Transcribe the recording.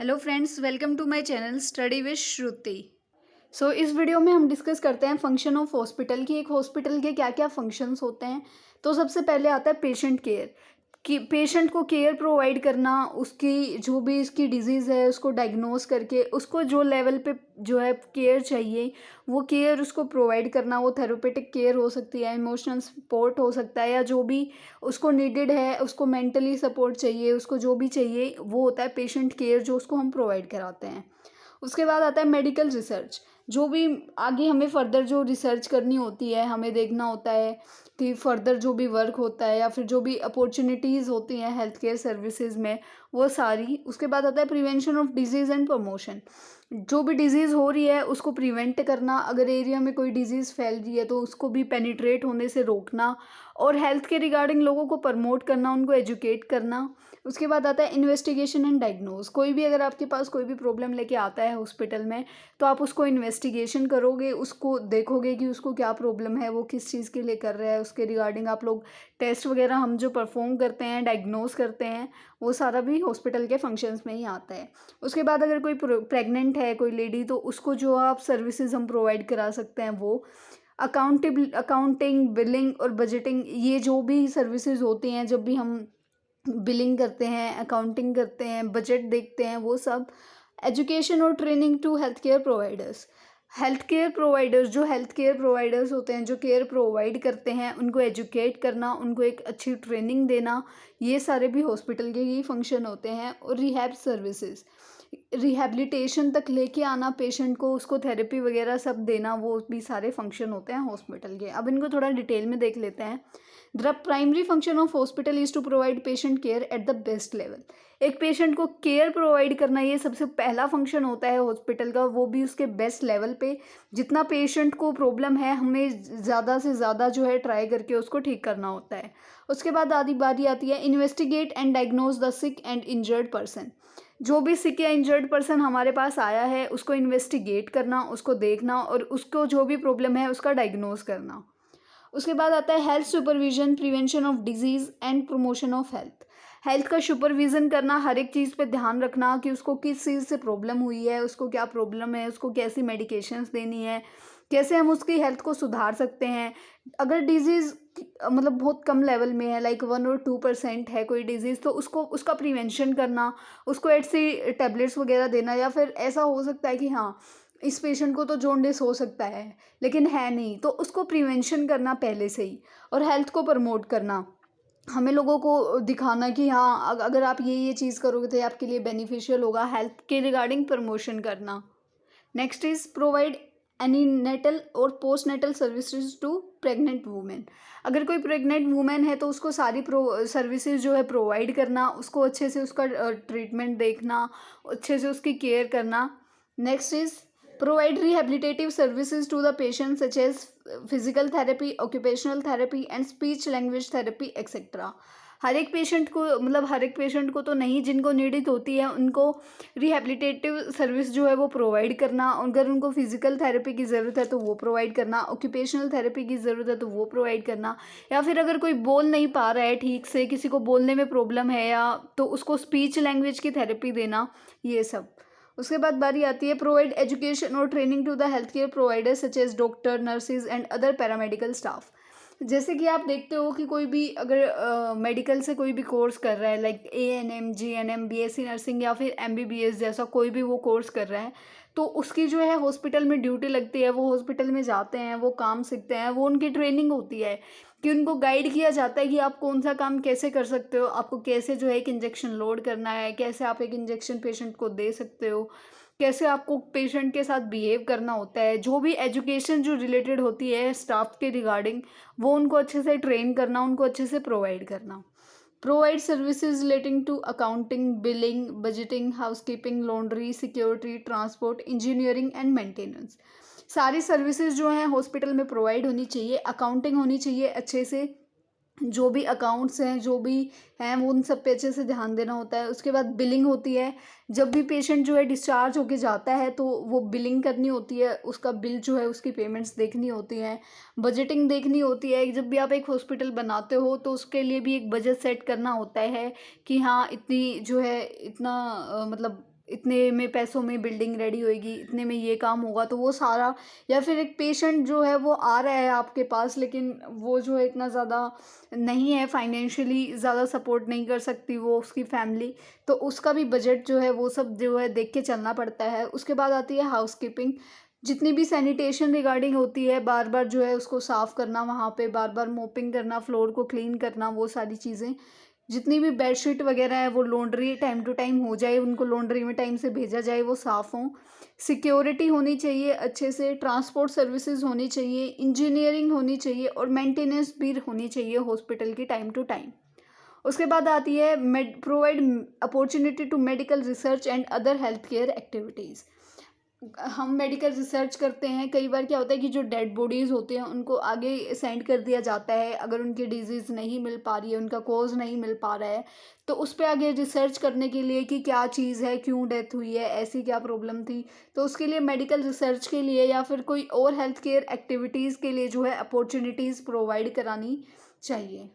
Hello friends, welcome to my channel study with Shruti. इस video में हम डिस्कस करते हैं फंक्शन ऑफ हॉस्पिटल की। एक हॉस्पिटल के क्या क्या फंक्शंस होते हैं। तो सबसे पहले आता है पेशेंट केयर, कि पेशेंट को केयर प्रोवाइड करना, उसकी जो भी इसकी डिजीज़ है उसको डायग्नोस करके उसको जो लेवल पे जो है केयर चाहिए वो केयर उसको प्रोवाइड करना। वो थेरेपेटिक केयर हो सकती है, इमोशनल सपोर्ट हो सकता है, या जो भी उसको नीडेड है, उसको मेंटली सपोर्ट चाहिए, उसको जो भी चाहिए वो होता है पेशेंट केयर, जो उसको हम प्रोवाइड कराते हैं। उसके बाद आता है मेडिकल रिसर्च। जो भी आगे हमें फर्दर जो रिसर्च करनी होती है, हमें देखना होता है कि फर्दर जो भी वर्क होता है या फिर जो भी अपॉर्चुनिटीज़ होती हैं हेल्थ केयर सर्विसेज में, वो सारी। उसके बाद आता है prevention of disease and promotion. जो भी डिजीज़ हो रही है उसको प्रिवेंट करना, अगर एरिया में कोई डिजीज़ फैल रही है तो उसको भी पेनिट्रेट होने से रोकना, और हेल्थ के रिगार्डिंग लोगों को प्रमोट करना, उनको एजुकेट करना। उसके बाद आता है इन्वेस्टिगेशन एंड डायग्नोज। कोई भी अगर आपके पास कोई भी प्रॉब्लम लेके आता है हॉस्पिटल में, तो आप उसको इन्वेस्टिगेशन करोगे, उसको देखोगे कि उसको क्या प्रॉब्लम है, वो किस चीज़ के लिए कर रहा है, उसके रिगार्डिंग आप लोग टेस्ट वगैरह हम जो परफॉर्म करते हैं, डायग्नोज करते हैं, वो सारा भी हॉस्पिटल के फंक्शंस में ही आता है। उसके बाद अगर कोई प्रेग्नेंट है कोई लेडी, तो उसको जो आप सर्विसेज हम प्रोवाइड करा सकते हैं वो अकाउंटिंग, बिलिंग और बजटिंग। ये जो भी सर्विसेज होती हैं, जब भी हम बिलिंग करते हैं, अकाउंटिंग करते हैं, बजट देखते हैं, वो सब। एजुकेशन और training to health care providers. जो हेल्थ केयर प्रोवाइडर्स होते हैं, जो केयर प्रोवाइड करते हैं, उनको एजुकेट करना, उनको एक अच्छी ट्रेनिंग देना, ये सारे भी हॉस्पिटल के ही फंक्शन होते हैं। और रिहैब सर्विसेज, रिहैबिलिटेशन तक लेके आना पेशेंट को, उसको थेरेपी वगैरह सब देना, वो भी सारे फंक्शन होते हैं हॉस्पिटल के। अब इनको थोड़ा डिटेल में देख लेते हैं। The primary function of hospital is to provide patient care at the best level. एक पेशेंट को केयर प्रोवाइड करना, ये सबसे पहला फंक्शन होता है हॉस्पिटल का, वो भी उसके बेस्ट लेवल पे। जितना पेशेंट को प्रॉब्लम है, हमें ज़्यादा से ज़्यादा जो है ट्राई करके उसको ठीक करना होता है। उसके बाद आधी बारी आती है investigate and diagnose the sick and injured person. जो भी सिक या इंजर्ड पर्सन हमारे पास आया है, उसको इन्वेस्टिगेट करना, उसको देखना, और उसको जो भी प्रॉब्लम है उसका डायग्नोज करना। उसके बाद आता है health supervision, prevention of disease and promotion of health. Health का सुपरविजन करना, हर एक चीज़ पे ध्यान रखना कि उसको किस चीज़ से प्रॉब्लम हुई है, उसको क्या प्रॉब्लम है, उसको कैसी मेडिकेशंस देनी है, कैसे हम उसकी हेल्थ को सुधार सकते हैं। अगर डिजीज़ मतलब बहुत कम लेवल में है, लाइक 1 और 2% है कोई डिजीज़, तो उसको उसका प्रिवेंशन करना, उसको ऐसी टैबलेट्स वगैरह देना। या फिर ऐसा हो सकता है कि हाँ, इस पेशेंट को तो जॉन्डिस हो सकता है लेकिन है नहीं, तो उसको प्रिवेंशन करना पहले से ही, और हेल्थ को प्रमोट करना। हमें लोगों को दिखाना कि हाँ, अगर आप ये चीज़ करोगे तो ये आपके लिए बेनिफिशियल होगा, हेल्थ के रिगार्डिंग प्रमोशन करना। Next is provide antenatal और postnatal services to pregnant women. अगर कोई प्रेग्नेंट वुमेन है तो उसको सारी सर्विसेज जो है प्रोवाइड करना, उसको अच्छे से उसका ट्रीटमेंट देखना, अच्छे से उसकी केयर करना। Next is provide rehabilitative services to the patient such as physical therapy, occupational therapy and speech language therapy etcetera. हर एक पेशेंट को, मतलब हर एक पेशेंट को तो नहीं, जिनको नीडित होती है उनको रिहेबिलिटेटिव सर्विस जो है वो प्रोवाइड करना। अगर उनको फिजिकल थेरेपी की ज़रूरत है तो वो प्रोवाइड करना, ऑक्यूपेशनल थेरेपी की ज़रूरत है तो वो प्रोवाइड करना, या फिर अगर कोई बोल नहीं पा रहा है ठीक से, किसी को बोलने में प्रॉब्लम है, या तो उसको स्पीच लैंग्वेज की थेरेपी देना, ये सब। उसके बाद बारी आती है प्रोवाइड एजुकेशन और training to the health care providers such as doctor, nurses and other paramedical staff. जैसे कि आप देखते हो कि कोई भी अगर मेडिकल से कोई भी कोर्स कर रहा है, like ANM, GNM, BSc nursing या फिर MBBS जैसा कोई भी वो कोर्स कर रहा है, तो उसकी जो है हॉस्पिटल में ड्यूटी लगती है, वो हॉस्पिटल में जाते हैं, वो काम सीखते हैं, वो उनकी ट्रेनिंग होती है कि उनको गाइड किया जाता है कि आप कौन सा काम कैसे कर सकते हो, आपको कैसे जो है एक इंजेक्शन लोड करना है, कैसे आप एक इंजेक्शन पेशेंट को दे सकते हो, कैसे आपको पेशेंट के साथ बिहेव करना होता है। जो भी एजुकेशन जो रिलेटेड होती है स्टाफ के रिगार्डिंग, वो उनको अच्छे से ट्रेन करना, उनको अच्छे से प्रोवाइड करना। Provide services relating to accounting, billing, budgeting, housekeeping, laundry, security, transport, engineering and maintenance. सारी सर्विसेज जो हैं हॉस्पिटल में प्रोवाइड होनी चाहिए। अकाउंटिंग होनी चाहिए अच्छे से, जो भी अकाउंट्स हैं जो भी हैं वो उन सब पे अच्छे से ध्यान देना होता है। उसके बाद बिलिंग होती है, जब भी पेशेंट जो है डिस्चार्ज होके जाता है तो वो बिलिंग करनी होती है, उसका बिल जो है उसकी पेमेंट्स देखनी होती हैं। बजटिंग देखनी होती है, जब भी आप एक हॉस्पिटल बनाते हो तो उसके लिए भी एक बजट सेट करना होता है कि हाँ, इतनी जो है इतना मतलब इतने में पैसों में बिल्डिंग रेडी होएगी, इतने में ये काम होगा, तो वो सारा, या फिर एक पेशेंट जो है वो आ रहा है आपके पास लेकिन वो जो है इतना ज़्यादा नहीं है, फाइनेंशियली ज़्यादा सपोर्ट नहीं कर सकती वो उसकी फैमिली, तो उसका भी बजट जो है वो सब जो है देख के चलना पड़ता है। उसके बाद आती है हाउसकीपिंग, जितनी भी सैनिटेशन रिगार्डिंग होती है, बार बार जो है उसको साफ़ करना, वहाँ पे बार बार मोपिंग करना, फ्लोर को क्लीन करना, वो सारी चीज़ें। जितनी भी बेडशीट वगैरह है वो लॉन्ड्री टाइम टू टाइम हो जाए, उनको लॉन्ड्री में टाइम से भेजा जाए, वो साफ़ हों। सिक्योरिटी होनी चाहिए अच्छे से, ट्रांसपोर्ट सर्विसेज होनी चाहिए, इंजीनियरिंग होनी चाहिए और मेंटेनेंस भी होनी चाहिए हॉस्पिटल की टाइम टू टाइम। उसके बाद आती है provide opportunity to medical research and other health care activities. हम मेडिकल रिसर्च करते हैं, कई बार क्या होता है कि जो डेड बॉडीज़ होते हैं उनको आगे सेंड कर दिया जाता है, अगर उनकी डिजीज़ नहीं मिल पा रही है, उनका कॉज नहीं मिल पा रहा है, तो उस पे आगे रिसर्च करने के लिए कि क्या चीज़ है, क्यों डेथ हुई है, ऐसी क्या प्रॉब्लम थी, तो उसके लिए मेडिकल रिसर्च के लिए या फिर कोई और हेल्थ केयर एक्टिविटीज़ के लिए जो है अपॉर्चुनिटीज़ प्रोवाइड करानी चाहिए।